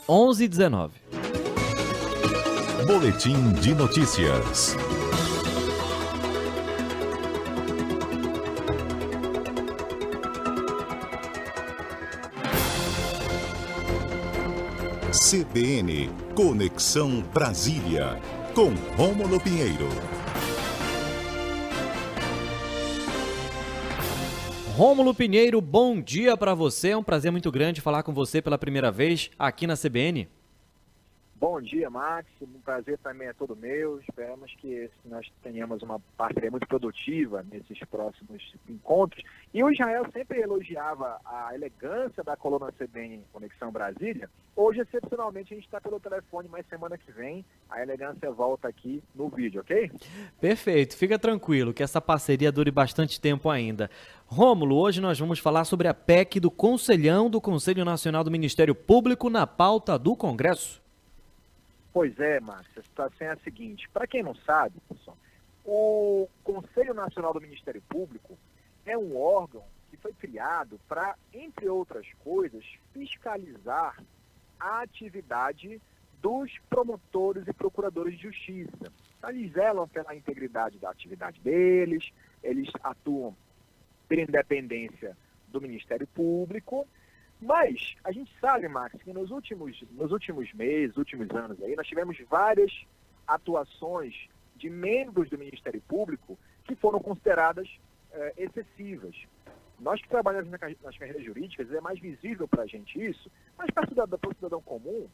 11h19. Boletim de notícias. CBN Conexão Brasília, com Rômulo Pinheiro. Rômulo Pinheiro, bom dia para você. É um prazer muito grande falar com você pela primeira vez aqui na CBN. Bom dia, Max. Um prazer também é todo meu. Esperamos que nós tenhamos uma parceria muito produtiva nesses próximos encontros. E o Israel sempre elogiava a elegância da coluna CBN Conexão Brasília. Hoje, excepcionalmente, a gente está pelo telefone, mas semana que vem a elegância volta aqui no vídeo, ok? Perfeito. Fica tranquilo que essa parceria dure bastante tempo ainda. Rômulo, hoje nós vamos falar sobre a PEC do Conselhão do Conselho Nacional do Ministério Público na pauta do Congresso. Pois é, Márcia, a situação é a seguinte. Para quem não sabe, pessoal, o Conselho Nacional do Ministério Público é um órgão que foi criado para, entre outras coisas, fiscalizar a atividade dos promotores e procuradores de justiça. Eles zelam pela integridade da atividade deles, eles atuam pela independência do Ministério Público. Mas a gente sabe, Max, que nos últimos meses, últimos anos aí, nós tivemos várias atuações de membros do Ministério Público que foram consideradas excessivas. Nós que trabalhamos nas carreiras jurídicas, é mais visível para a gente isso, mas para o cidadão comum,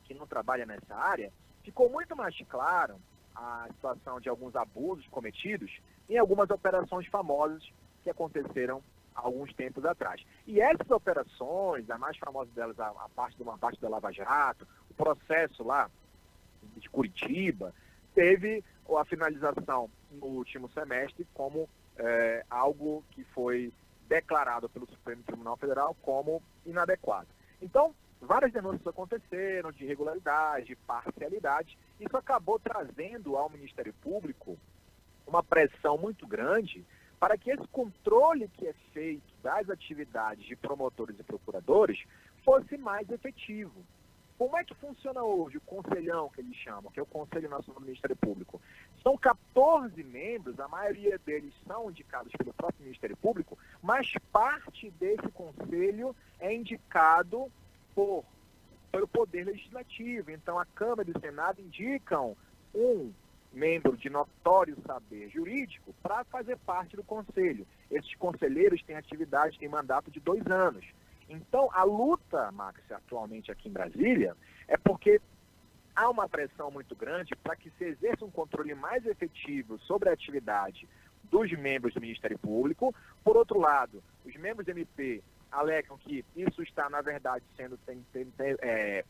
que não trabalha nessa área, ficou muito mais claro a situação de alguns abusos cometidos em algumas operações famosas que aconteceram alguns tempos atrás. E essas operações, a mais famosa delas, a parte da Lava Jato, o processo lá de Curitiba, teve a finalização no último semestre como algo que foi declarado pelo Supremo Tribunal Federal como inadequado. Então, várias denúncias aconteceram de irregularidade, de parcialidade. Isso acabou trazendo ao Ministério Público uma pressão muito grande para que esse controle que é feito das atividades de promotores e procuradores fosse mais efetivo. Como é que funciona hoje o conselhão, que eles chamam, que é o Conselho Nacional do Ministério Público? São 14 membros, a maioria deles são indicados pelo próprio Ministério Público, mas parte desse conselho é indicado pelo Poder Legislativo. Então, a Câmara e o Senado indicam um membro de notório saber jurídico para fazer parte do conselho. Esses conselheiros têm atividade, têm mandato de 2 anos. Então, a luta, Max, atualmente aqui em Brasília, é porque há uma pressão muito grande para que se exerça um controle mais efetivo sobre a atividade dos membros do Ministério Público. Por outro lado, os membros do MP alegam que isso está, na verdade, sendo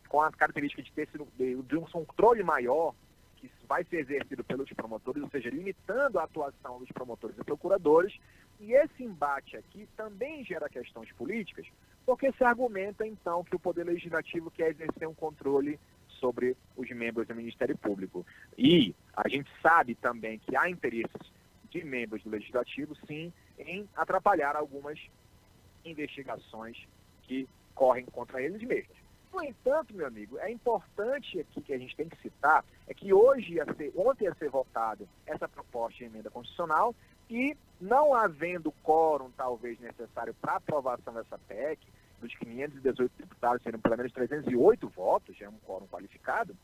com a característica de ter sido de um controle maior que vai ser exercido pelos promotores, ou seja, limitando a atuação dos promotores e procuradores. E esse embate aqui também gera questões políticas, porque se argumenta, então, que o Poder Legislativo quer exercer um controle sobre os membros do Ministério Público. E a gente sabe também que há interesses de membros do Legislativo, sim, em atrapalhar algumas investigações que correm contra eles mesmos. No entanto, meu amigo, é importante aqui que a gente tem que citar é que ontem ia ser votado essa proposta de emenda constitucional e, não havendo quórum talvez necessário para aprovação dessa PEC, dos 518 deputados serem pelo menos 308 votos, já é um quórum qualificado,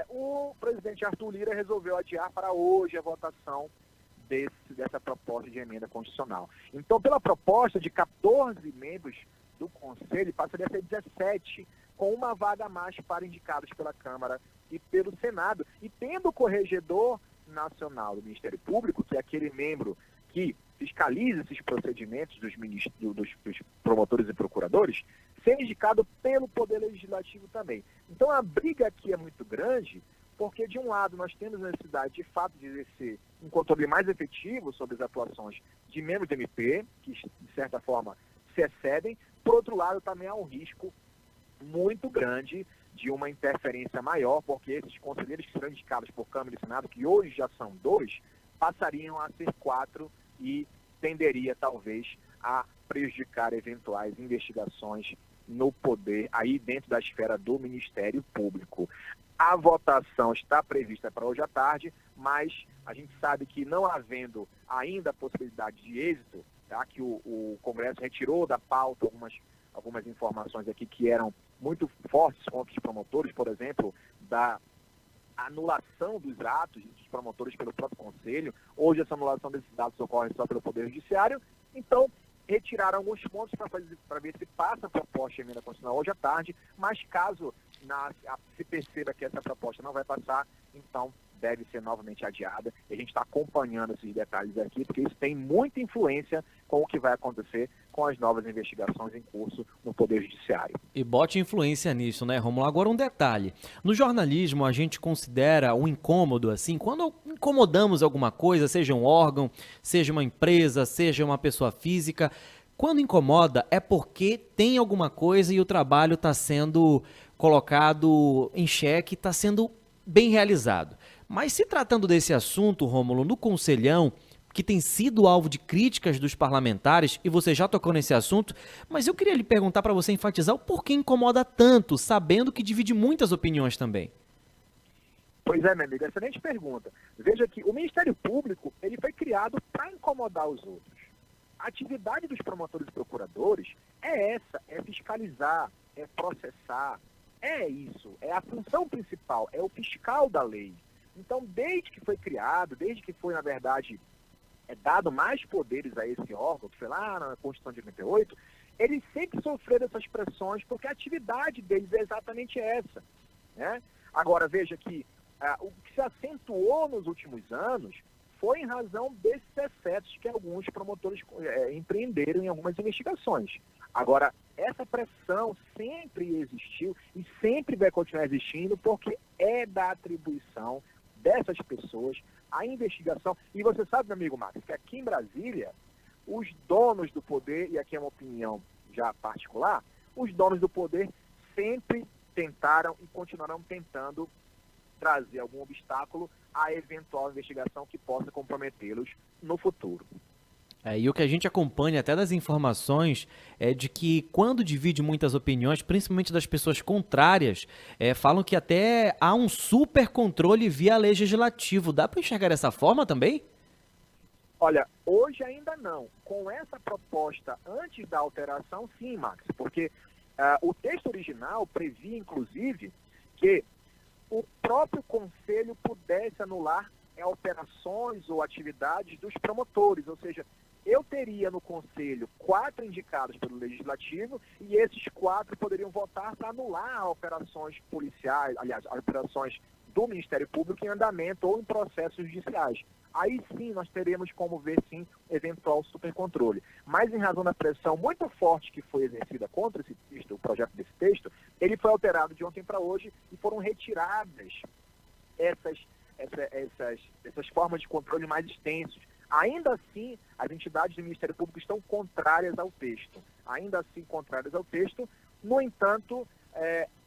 o presidente Arthur Lira resolveu adiar para hoje a votação dessa proposta de emenda constitucional. Então, pela proposta de 14 membros do Conselho, passaria a ser 17, com uma vaga a mais para indicados pela Câmara e pelo Senado. E tendo o Corregedor Nacional do Ministério Público, que é aquele membro que fiscaliza esses procedimentos dos promotores e procuradores, ser indicado pelo Poder Legislativo também. Então, a briga aqui é muito grande, porque, de um lado, nós temos a necessidade, de fato, de exercer um controle mais efetivo sobre as atuações de membros do MP, que, de certa forma, se excedem. Por outro lado, também há um risco muito grande de uma interferência maior, porque esses conselheiros que serão indicados por Câmara e Senado, que hoje já são 2, passariam a ser 4 e tenderia, talvez, a prejudicar eventuais investigações no poder, aí dentro da esfera do Ministério Público. A votação está prevista para hoje à tarde, mas a gente sabe que não havendo ainda a possibilidade de êxito, tá, que o Congresso retirou da pauta algumas informações aqui que eram muito fortes contra os promotores, por exemplo, da anulação dos atos dos promotores pelo próprio Conselho. Hoje essa anulação desses atos ocorre só pelo Poder Judiciário, então retiraram alguns pontos para ver se passa a proposta de emenda constitucional hoje à tarde, mas caso se perceba que essa proposta não vai passar, então deve ser novamente adiada. E a gente está acompanhando esses detalhes aqui, porque isso tem muita influência com o que vai acontecer com as novas investigações em curso no Poder Judiciário. E bote influência nisso, né, Rômulo? Agora um detalhe. No jornalismo, a gente considera um incômodo, assim, quando incomodamos alguma coisa, seja um órgão, seja uma empresa, seja uma pessoa física, quando incomoda é porque tem alguma coisa e o trabalho está sendo colocado em xeque, está sendo bem realizado. Mas se tratando desse assunto, Rômulo, no Conselhão, que tem sido alvo de críticas dos parlamentares, e você já tocou nesse assunto, mas eu queria lhe perguntar para você enfatizar o porquê incomoda tanto, sabendo que divide muitas opiniões também. Pois é, meu amigo, excelente pergunta. Veja que o Ministério Público ele foi criado para incomodar os outros. A atividade dos promotores e procuradores é essa, é fiscalizar, é processar, é isso, é a função principal, é o fiscal da lei. Então, desde que foi criado, desde que foi, na verdade, dado mais poderes a esse órgão, que foi lá na Constituição de 88, eles sempre sofreram essas pressões, porque a atividade deles é exatamente essa, né? Agora, veja que o que se acentuou nos últimos anos foi em razão desses excessos que alguns promotores empreenderam em algumas investigações. Agora, essa pressão sempre existiu e sempre vai continuar existindo, porque é da atribuição dessas pessoas a investigação. E você sabe, meu amigo Marcos, que aqui em Brasília, os donos do poder, e aqui é uma opinião já particular, os donos do poder sempre tentaram e continuarão tentando trazer algum obstáculo à eventual investigação que possa comprometê-los no futuro. E o que a gente acompanha até das informações é de que quando divide muitas opiniões, principalmente das pessoas contrárias, falam que até há um super controle via legislativo. Dá para enxergar dessa forma também? Olha, hoje ainda não. Com essa proposta antes da alteração, sim, Max, porque o texto original previa, inclusive, que o próprio Conselho pudesse anular operações ou atividades dos promotores, ou seja, eu teria no Conselho 4 indicados pelo Legislativo e esses 4 poderiam votar para anular operações policiais, aliás, operações do Ministério Público em andamento ou em processos judiciais. Aí sim nós teremos como ver, sim, eventual supercontrole. Mas em razão da pressão muito forte que foi exercida contra esse texto, o projeto desse texto, ele foi alterado de ontem para hoje e foram retiradas essas formas de controle mais extensos. Ainda assim, as entidades do Ministério Público estão contrárias ao texto. Ainda assim, contrárias ao texto. No entanto,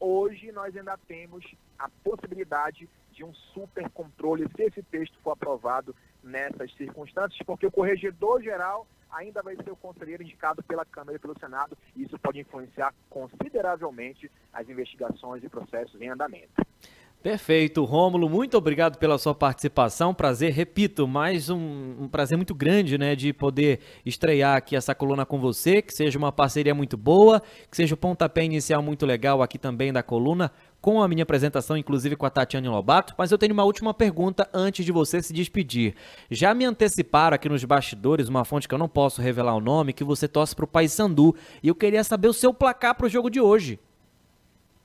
hoje nós ainda temos a possibilidade de um supercontrole se esse texto for aprovado nessas circunstâncias, porque o corregedor geral ainda vai ser o conselheiro indicado pela Câmara e pelo Senado, e isso pode influenciar consideravelmente as investigações e processos em andamento. Perfeito, Rômulo, muito obrigado pela sua participação, prazer, repito, mais um prazer muito grande, né, de poder estrear aqui essa coluna com você, que seja uma parceria muito boa, que seja o pontapé inicial muito legal aqui também da coluna, com a minha apresentação, inclusive com a Tatiane Lobato, mas eu tenho uma última pergunta antes de você se despedir. Já me anteciparam aqui nos bastidores, uma fonte que eu não posso revelar o nome, que você torce para o Paysandu, e eu queria saber o seu placar para o jogo de hoje.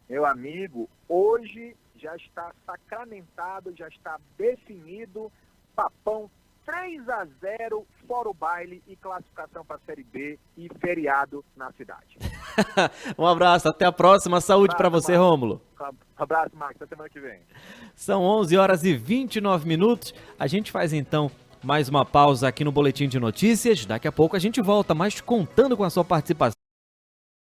Meu amigo, hoje já está sacramentado, já está definido, Papão 3-0, fora o baile e classificação para a Série B e feriado na cidade. Um abraço, até a próxima, saúde para você, Marcos. Rômulo. Abraço, Marcos, até semana que vem. São 11h29, a gente faz então mais uma pausa aqui no Boletim de Notícias, daqui a pouco a gente volta, mas contando com a sua participação.